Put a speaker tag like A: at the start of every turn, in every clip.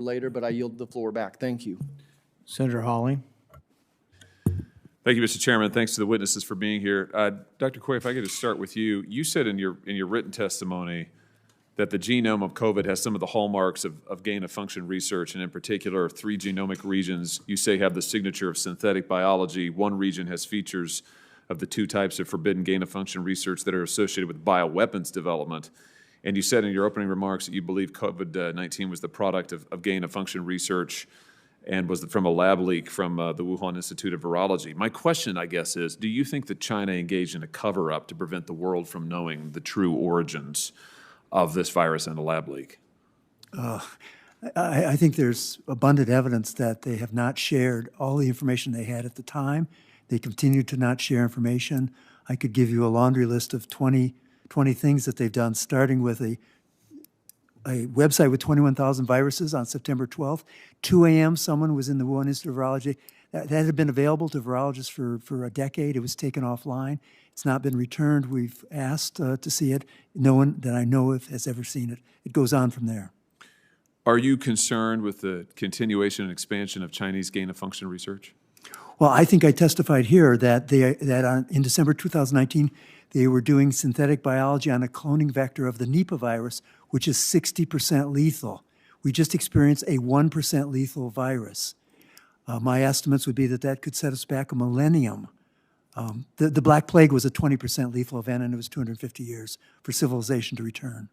A: later, but I yield the floor back. Thank you.
B: Senator Hawley.
C: Thank you, Mr. Chairman. Thanks to the witnesses for being here. Dr. Coy, if I could just start with you. You said in your written testimony that the genome of COVID has some of the hallmarks of gain-of-function research, and in particular, 3 genomic regions you say have the signature of synthetic biology. One region has features of the 2 types of forbidden gain-of-function research that are associated with bioweapons development. And you said in your opening remarks that you believe COVID-19 was the product of gain-of-function research and was from a lab leak from the Wuhan Institute of Virology. My question, I guess, is, do you think that China engaged in a cover-up to prevent the world from knowing the true origins of this virus and a lab leak?
D: I think there's abundant evidence that they have not shared all the information they had at the time. They continue to not share information. I could give you a laundry list of 20 things that they've done, starting with a website with 21,000 viruses on September 12th. 2 a.m., someone was in the Wuhan Institute of Virology. That had been available to virologists for a decade. It was taken offline. It's not been returned. We've asked to see it. No one that I know of has ever seen it. It goes on from there.
C: Are you concerned with the continuation and expansion of Chinese gain-of-function research?
D: Well, I think I testified here that in December 2019, they were doing synthetic biology on a cloning vector of the Nipah virus, which is 60% lethal. We just experienced a 1% lethal virus. My estimates would be that could set us back a millennium. The Black Plague was a 20% lethal event, and it was 250 years for civilization to return.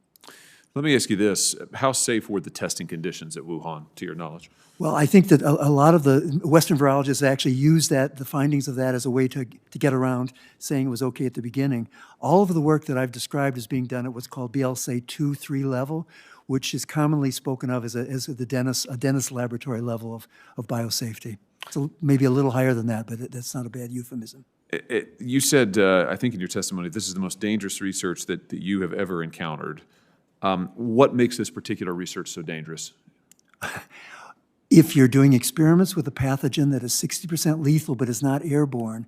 C: Let me ask you this. How safe were the testing conditions at Wuhan, to your knowledge?
D: Well, I think that a lot of the Western virologists actually used the findings of that as a way to get around saying it was okay at the beginning. All of the work that I've described as being done at what's called BLSA 2-3 level, which is commonly spoken of as a dentist laboratory level of biosafety. So maybe a little higher than that, but that's not a bad euphemism.
C: You said, I think in your testimony, this is the most dangerous research that you have ever encountered. What makes this particular research so dangerous?
D: If you're doing experiments with a pathogen that is 60% lethal but is not airborne,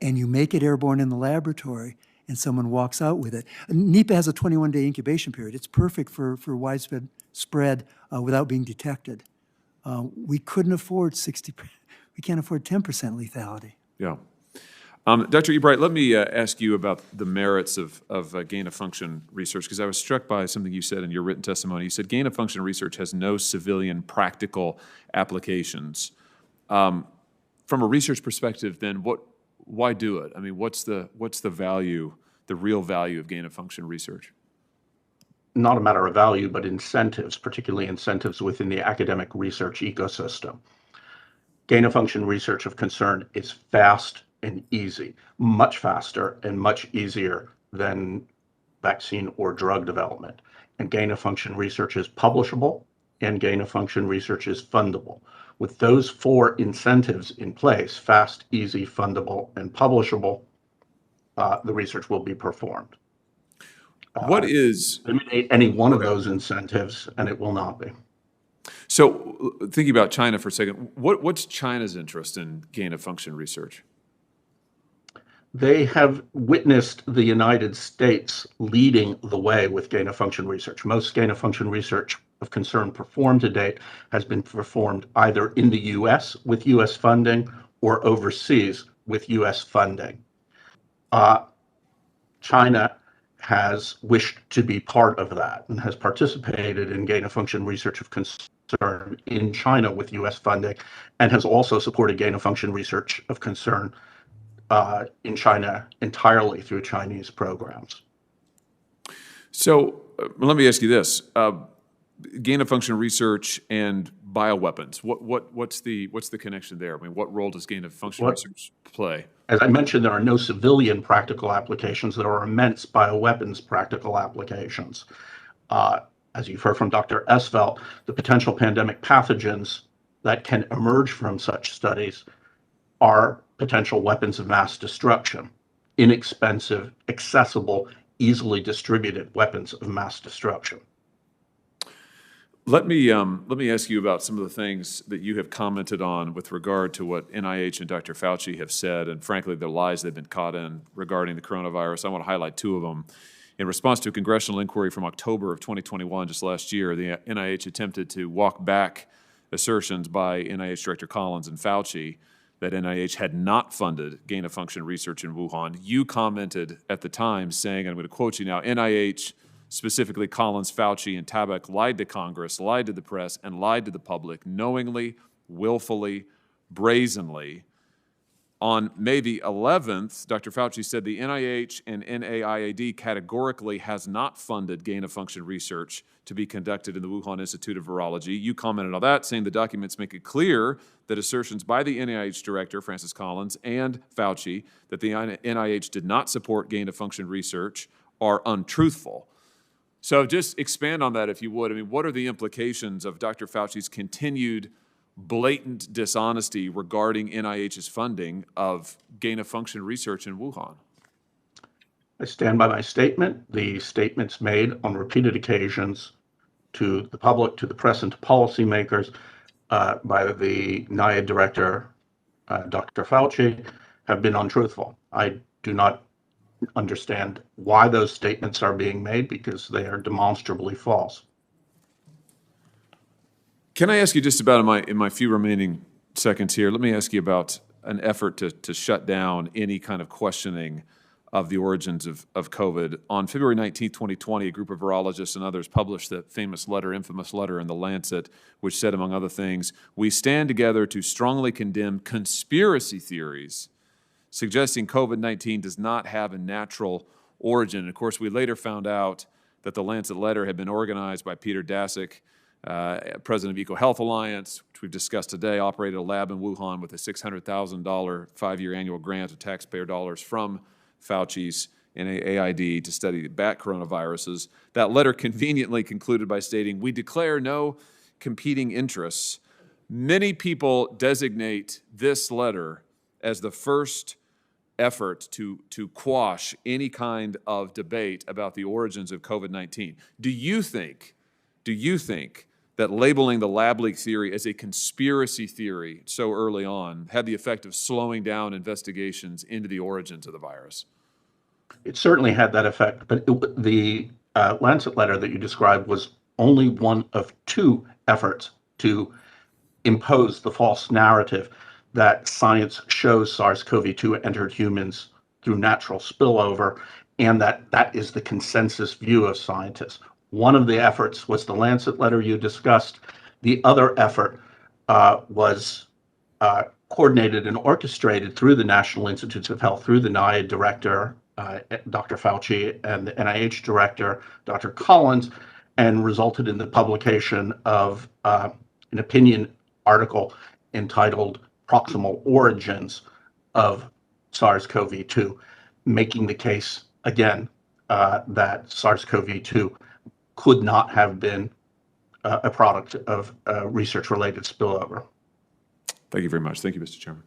D: and you make it airborne in the laboratory, and someone walks out with it. Nipah has a 21-day incubation period. It's perfect for widespread spread without being detected. We couldn't afford 60%. We can't afford 10% lethality.
C: Yeah. Dr. Ebright, let me ask you about the merits of gain-of-function research, because I was struck by something you said in your written testimony. You said gain-of-function research has no civilian practical applications. From a research perspective, then, why do it? I mean, what's the value, the real value of gain-of-function research?
E: Not a matter of value, but incentives, particularly incentives within the academic research ecosystem. Gain-of-function research of concern is fast and easy, much faster and much easier than vaccine or drug development. And gain-of-function research is publishable, and gain-of-function research is fundable. With those 4 incentives in place, fast, easy, fundable, and publishable, the research will be performed. Eliminate any one of those incentives, and it will not be.
C: So, thinking about China for a second, what's China's interest in gain-of-function research?
E: They have witnessed the United States leading the way with gain-of-function research. Most gain-of-function research of concern performed to date has been performed either in the U.S. with U.S. funding or overseas with U.S. funding. China has wished to be part of that and has participated in gain-of-function research of concern in China with U.S. funding, and has also supported gain-of-function research of concern in China entirely through Chinese programs.
C: So let me ask you this: gain-of-function research and bioweapons. What's the connection there? I mean, what role does gain-of-function research play?
E: As I mentioned, there are no civilian practical applications. There are immense bioweapons practical applications. As you've heard from Dr. Esvelt, the potential pandemic pathogens that can emerge from such studies are potential weapons of mass destruction, inexpensive, accessible, easily distributed weapons of mass destruction.
C: Let me ask you about some of the things that you have commented on with regard to what NIH and Dr. Fauci have said, and frankly, the lies they've been caught in regarding the coronavirus. I want to highlight 2 of them. In response to a congressional inquiry from October of 2021, just last year, the NIH attempted to walk back assertions by NIH Director Collins and Fauci that NIH had not funded gain-of-function research in Wuhan. You commented at the time saying, and I'm going to quote you now, NIH, specifically Collins, Fauci, and Tabak, lied to Congress, lied to the press, and lied to the public knowingly, willfully, brazenly. On May the 11th, Dr. Fauci said the NIH and NIAID categorically has not funded gain-of-function research to be conducted in the Wuhan Institute of Virology. You commented on that, saying the documents make it clear that assertions by the NIH director, Francis Collins, and Fauci, that the NIH did not support gain-of-function research are untruthful. So just expand on that, if you would. I mean, what are the implications of Dr. Fauci's continued blatant dishonesty regarding NIH's funding of gain-of-function research in Wuhan?
E: I stand by my statement. The statements made on repeated occasions to the public, to the press, and to policymakers by the NIAID director, Dr. Fauci, have been untruthful. I do not understand why those statements are being made, because they are demonstrably false.
C: Can I ask you just about, in my few remaining seconds here, let me ask you about an effort to shut down any kind of questioning of the origins of COVID. On February 19, 2020, a group of virologists and others published the famous letter, infamous letter in The Lancet, which said, among other things, "We stand together to strongly condemn conspiracy theories suggesting COVID-19 does not have a natural origin." And of course, we later found out that the Lancet letter had been organized by Peter Daszak, president of EcoHealth Alliance, which we've discussed today, operated a lab in Wuhan with a $600,000 five-year annual grant of taxpayer dollars from Fauci's NIAID to study bat coronaviruses. That letter conveniently concluded by stating, "We declare no competing interests." Many people designate this letter as the first effort to quash any kind of debate about the origins of COVID-19. Do you think that labeling the lab leak theory as a conspiracy theory so early on had the effect of slowing down investigations into the origins of the virus?
E: It certainly had that effect, but the Lancet letter that you described was only one of two efforts to impose the false narrative that science shows SARS-CoV-2 entered humans through natural spillover, and that is the consensus view of scientists. One of the efforts was the Lancet letter you discussed. The other effort was coordinated and orchestrated through the National Institutes of Health, through the NIAID director, Dr. Fauci, and the NIH director, Dr. Collins, and resulted in the publication of an opinion article entitled "Proximal Origins of SARS-CoV-2," making the case, again, that SARS-CoV-2 could not have been a product of research-related spillover.
C: Thank you very much. Thank you, Mr. Chairman.